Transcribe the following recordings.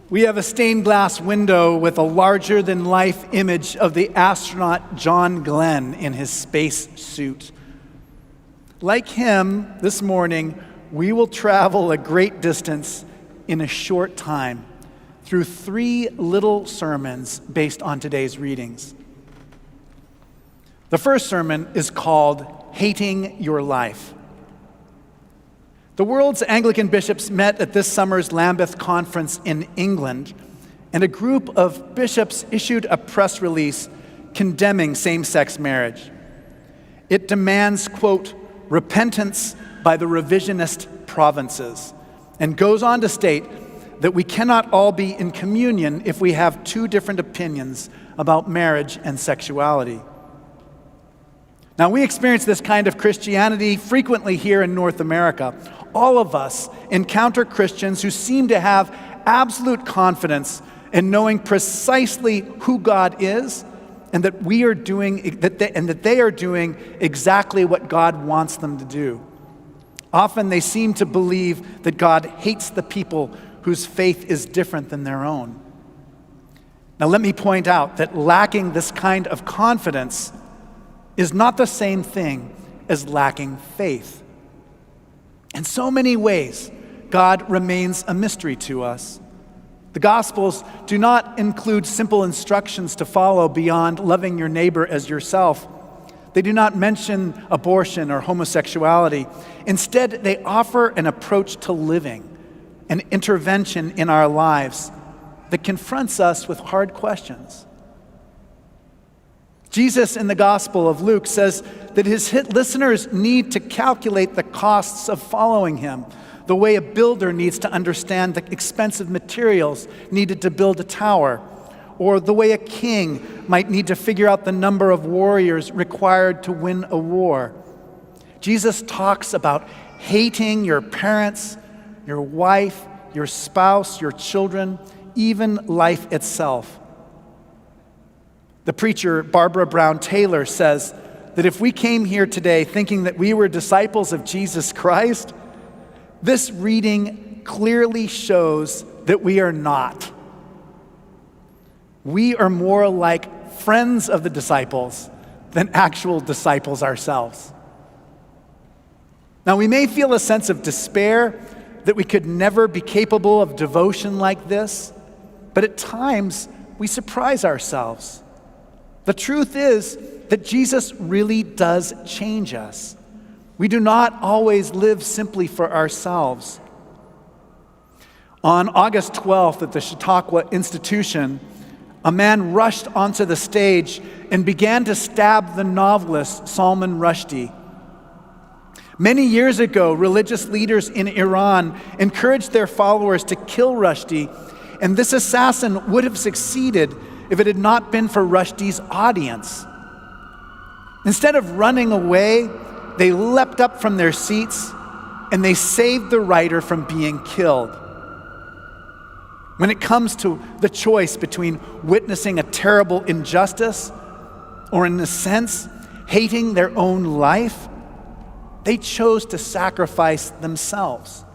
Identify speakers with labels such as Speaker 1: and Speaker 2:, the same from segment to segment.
Speaker 1: We have a stained glass window with a larger-than-life image of the astronaut John Glenn in his space suit. Like him, this morning, we will travel a great distance in a short time through 3 little sermons based on today's readings. The first sermon is called Hating Your Life. The world's Anglican bishops met at this summer's Lambeth Conference in England, and a group of bishops issued a press release condemning same-sex marriage. It demands, quote, repentance by the revisionist provinces, and goes on to state that we cannot all be in communion if we have 2 different opinions about marriage and sexuality. Now, we experience this kind of Christianity frequently here in North America. All of us encounter Christians who seem to have absolute confidence in knowing precisely who God is and that they are doing exactly what God wants them to do. Often they seem to believe that God hates the people whose faith is different than their own. Now, let me point out that lacking this kind of confidence is not the same thing as lacking faith. In so many ways, God remains a mystery to us. The Gospels do not include simple instructions to follow beyond loving your neighbor as yourself. They do not mention abortion or homosexuality. Instead, they offer an approach to living, an intervention in our lives that confronts us with hard questions. Jesus in the Gospel of Luke says that his listeners need to calculate the costs of following him, the way a builder needs to understand the expensive materials needed to build a tower, or the way a king might need to figure out the number of warriors required to win a war. Jesus talks about hating your parents, your wife, your spouse, your children, even life itself. The preacher Barbara Brown Taylor says that if we came here today thinking that we were disciples of Jesus Christ, this reading clearly shows that we are not. We are more like friends of the disciples than actual disciples ourselves. Now, we may feel a sense of despair that we could never be capable of devotion like this, but at times we surprise ourselves. The truth is that Jesus really does change us. We do not always live simply for ourselves. On August 12th at the Chautauqua Institution, a man rushed onto the stage and began to stab the novelist Salman Rushdie. Many years ago, religious leaders in Iran encouraged their followers to kill Rushdie, and this assassin would have succeeded if it had not been for Rushdie's audience. Instead of running away, they leapt up from their seats and they saved the writer from being killed. When it comes to the choice between witnessing a terrible injustice or, in a sense, hating their own life, they chose to sacrifice themselves.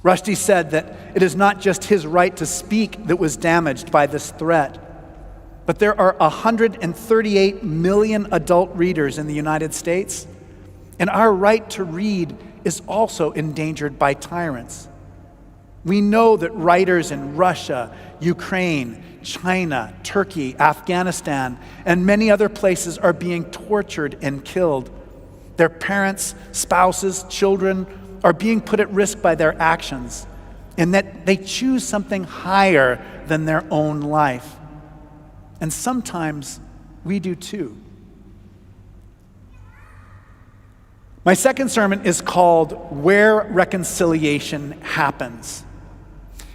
Speaker 1: Rushdie said that it is not just his right to speak that was damaged by this threat, but there are 138 million adult readers in the United States, and our right to read is also endangered by tyrants. We know that writers in Russia, Ukraine, China, Turkey, Afghanistan, and many other places are being tortured and killed. Their parents, spouses, children are being put at risk by their actions, and that they choose something higher than their own life. And sometimes we do too. My second sermon is called Where Reconciliation Happens.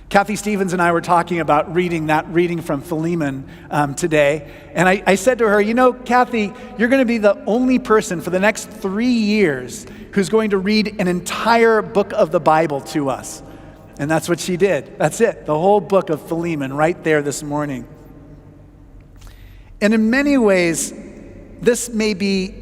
Speaker 1: Kathy Stevens and I were talking about reading from Philemon today. And I said to her, you know, Kathy, you're going to be the only person for the next 3 years who's going to read an entire book of the Bible to us. And that's what she did. That's it. The whole book of Philemon right there this morning. And in many ways, this may be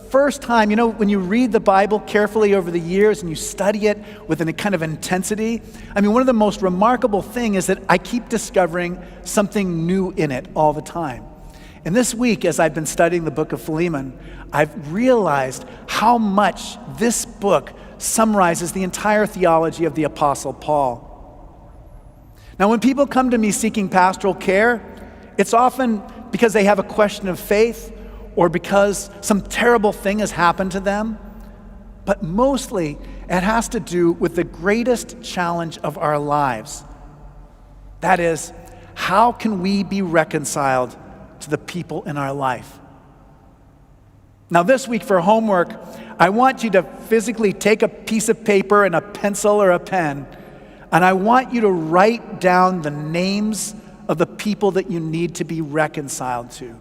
Speaker 1: first time, when you read the Bible carefully over the years and you study it with a kind of intensity, one of the most remarkable things is that I keep discovering something new in it all the time. And this week, as I've been studying the book of Philemon, I've realized how much this book summarizes the entire theology of the Apostle Paul. Now, when people come to me seeking pastoral care, it's often because they have a question of faith or because some terrible thing has happened to them. But mostly, it has to do with the greatest challenge of our lives. That is, how can we be reconciled to the people in our life? Now, this week for homework, I want you to physically take a piece of paper and a pencil or a pen, and I want you to write down the names of the people that you need to be reconciled to.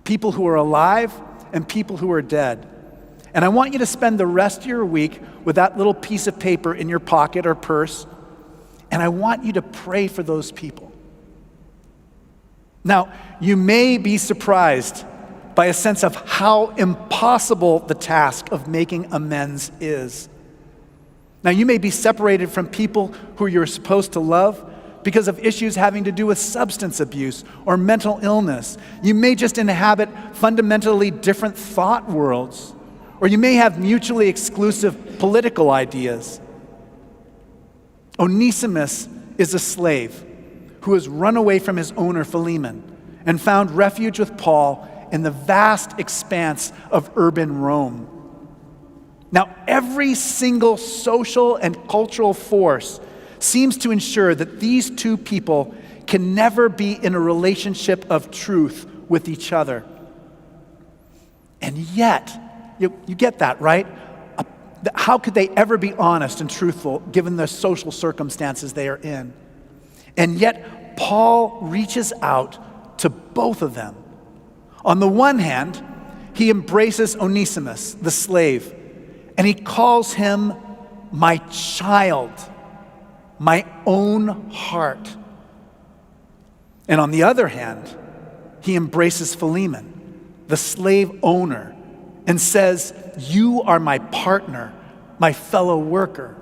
Speaker 1: People who are alive and people who are dead. And I want you to spend the rest of your week with that little piece of paper in your pocket or purse, and I want you to pray for those people. Now, you may be surprised by a sense of how impossible the task of making amends is. Now, you may be separated from people who you're supposed to love because of issues having to do with substance abuse or mental illness. You may just inhabit fundamentally different thought worlds, or you may have mutually exclusive political ideas. Onesimus is a slave who has run away from his owner Philemon and found refuge with Paul in the vast expanse of urban Rome. Now, every single social and cultural force seems to ensure that these two people can never be in a relationship of truth with each other. And yet, you get that, right? How could they ever be honest and truthful given the social circumstances they are in? And yet, Paul reaches out to both of them. On the one hand, he embraces Onesimus, the slave, and he calls him my child, my own heart. And on the other hand, he embraces Philemon, the slave owner, and says, you are my partner, my fellow worker.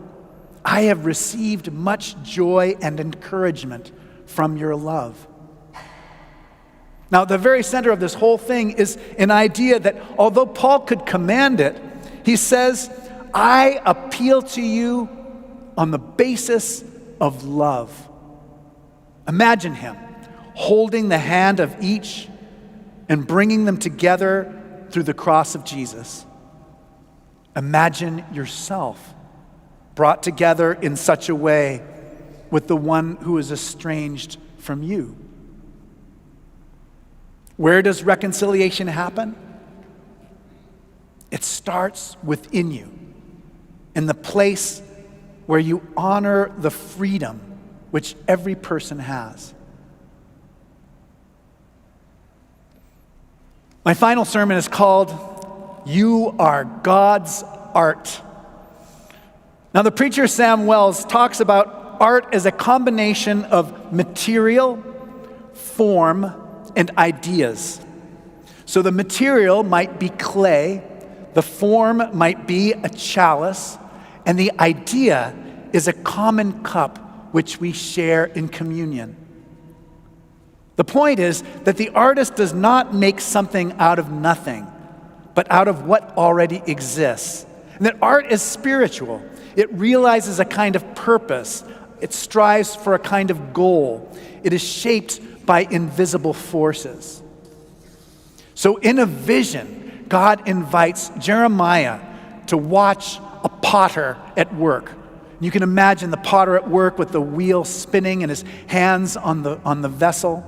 Speaker 1: I have received much joy and encouragement from your love. Now, the very center of this whole thing is an idea that although Paul could command it, he says, I appeal to you on the basis of love. Imagine him holding the hand of each and bringing them together through the cross of Jesus. Imagine yourself brought together in such a way with the one who is estranged from you. Where does reconciliation happen? It starts within you, in the place where you honor the freedom which every person has. My final sermon is called, You Are God's Art. Now, the preacher Sam Wells talks about art as a combination of material, form, and ideas. So the material might be clay, the form might be a chalice, and the idea is a common cup which we share in communion. The point is that the artist does not make something out of nothing, but out of what already exists. And that art is spiritual. It realizes a kind of purpose. It strives for a kind of goal. It is shaped by invisible forces. So in a vision, God invites Jeremiah to watch a potter at work. You can imagine the potter at work with the wheel spinning and his hands on the vessel.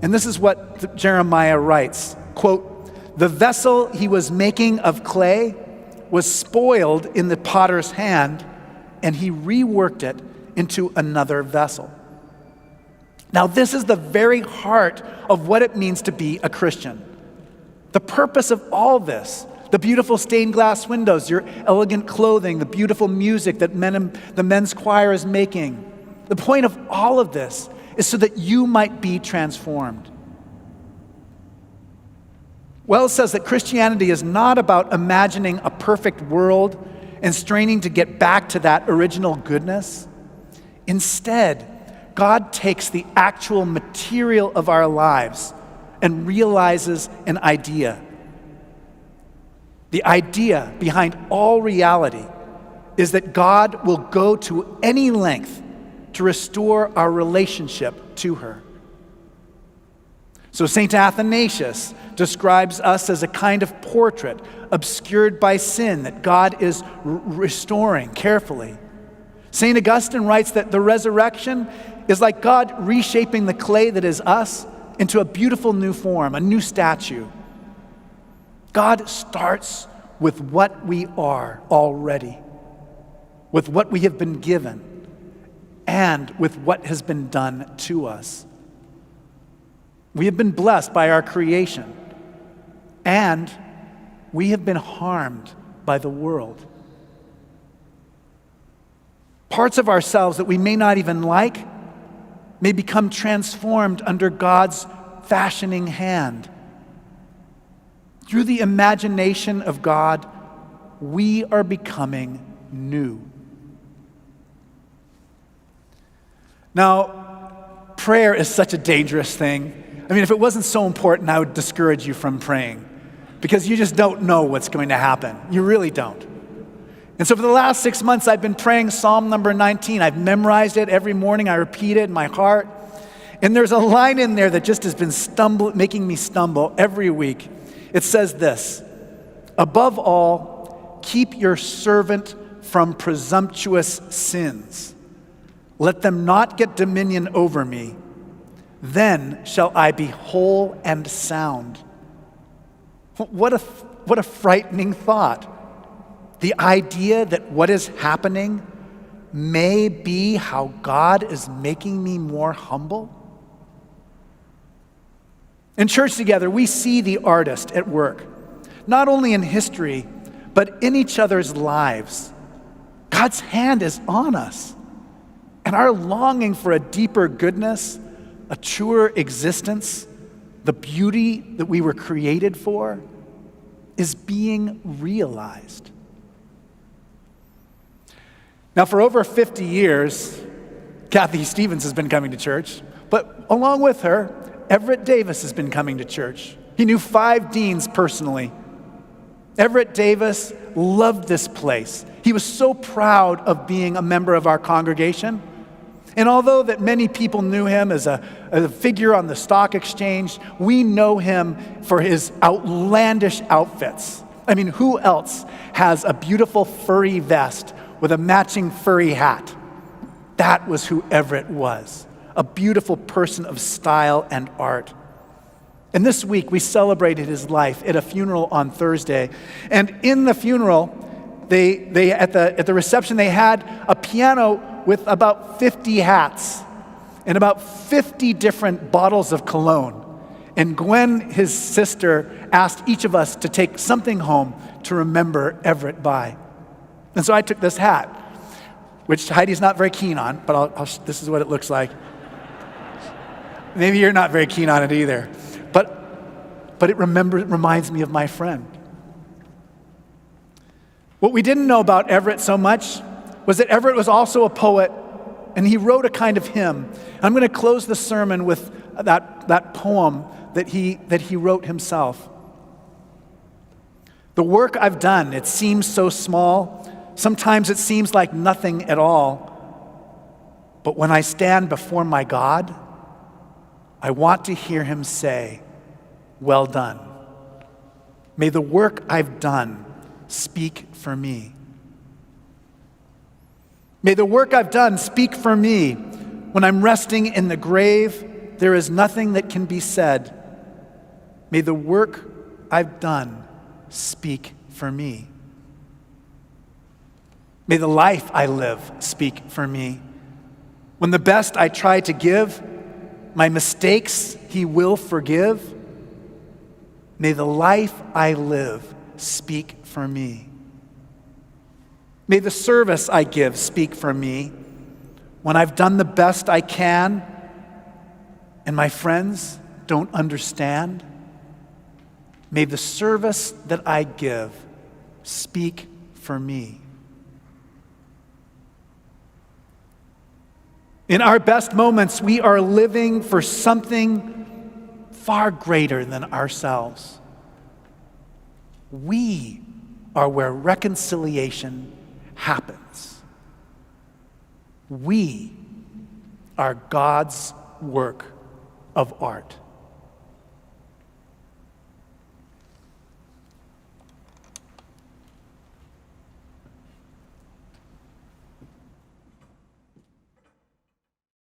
Speaker 1: And this is what Jeremiah writes, quote, the vessel he was making of clay was spoiled in the potter's hand, and he reworked it into another vessel. Now, this is the very heart of what it means to be a Christian. The purpose of all this, the beautiful stained glass windows, your elegant clothing, the beautiful music that the men's choir is making. The point of all of this is so that you might be transformed. Wells says that Christianity is not about imagining a perfect world and straining to get back to that original goodness. Instead, God takes the actual material of our lives and realizes an idea. The idea behind all reality is that God will go to any length to restore our relationship to her. So St. Athanasius describes us as a kind of portrait obscured by sin that God is restoring carefully. St. Augustine writes that the resurrection is like God reshaping the clay that is us into a beautiful new form, a new statue. God starts with what we are already, with what we have been given, and with what has been done to us. We have been blessed by our creation, and we have been harmed by the world. Parts of ourselves that we may not even like may become transformed under God's fashioning hand. Through the imagination of God, we are becoming new. Now, prayer is such a dangerous thing. I mean, if it wasn't so important, I would discourage you from praying because you just don't know what's going to happen. You really don't. And so for the last 6 months, I've been praying Psalm number 19. I've memorized it every morning. I repeat it in my heart. And there's a line in there that just has been making me stumble every week. It says this: above all, keep your servant from presumptuous sins. Let them not get dominion over me. Then shall I be whole and sound. What a frightening thought. The idea that what is happening may be how God is making me more humble. In church together, we see the artist at work, not only in history, but in each other's lives. God's hand is on us, and our longing for a deeper goodness, a truer existence, the beauty that we were created for, is being realized. Now, for over 50 years, Kathy Stevens has been coming to church, but along with her, Everett Davis has been coming to church. He knew 5 deans personally. Everett Davis loved this place. He was so proud of being a member of our congregation. And although that many people knew him as a figure on the stock exchange, we know him for his outlandish outfits. I mean, who else has a beautiful furry vest with a matching furry hat? That was who Everett was, a beautiful person of style and art. And this week, we celebrated his life at a funeral on Thursday. And in the funeral, they at the reception, they had a piano with about 50 hats and about 50 different bottles of cologne. And Gwen, his sister, asked each of us to take something home to remember Everett by. And so I took this hat, which Heidi's not very keen on, but this is what it looks like. Maybe you're not very keen on it either. But it reminds me of my friend. What we didn't know about Everett so much was that Everett was also a poet, and he wrote a kind of hymn. I'm going to close the sermon with that poem that he wrote himself. The work I've done, it seems so small. Sometimes it seems like nothing at all. But when I stand before my God, I want to hear him say, "Well done." May the work I've done speak for me. May the work I've done speak for me. When I'm resting in the grave, there is nothing that can be said. May the work I've done speak for me. May the life I live speak for me. When the best I try to give, my mistakes he will forgive. May the life I live speak for me. May the service I give speak for me. When I've done the best I can and my friends don't understand, May the service that I give speak for me. In our best moments, we are living for something far greater than ourselves. We are where reconciliation happens. We are God's work of art.